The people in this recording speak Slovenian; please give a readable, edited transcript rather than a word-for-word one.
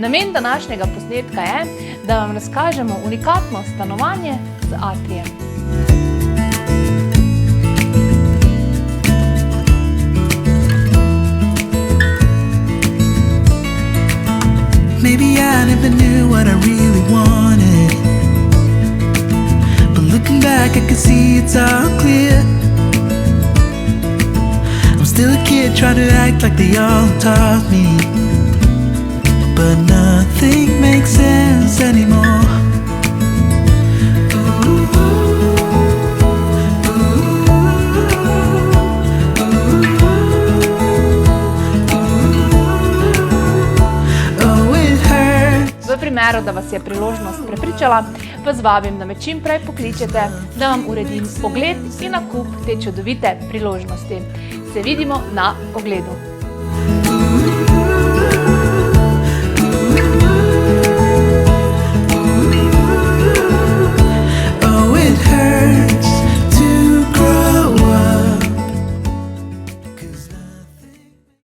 Namen današnjega posnetka je, da vam razkažemo unikatno stanovanje z atrijem. Maybe I never knew what I really wanted, but looking back I can see it's all clear. I'm still a kid trying to act like they all taught me, but nothing makes sense anymore. V primeru, da vas je priložnost prepričala, vas vabim, da me čim prej pokličete, da vam uredim ogled in nakup te čudovite priložnosti. Se vidimo na ogledu.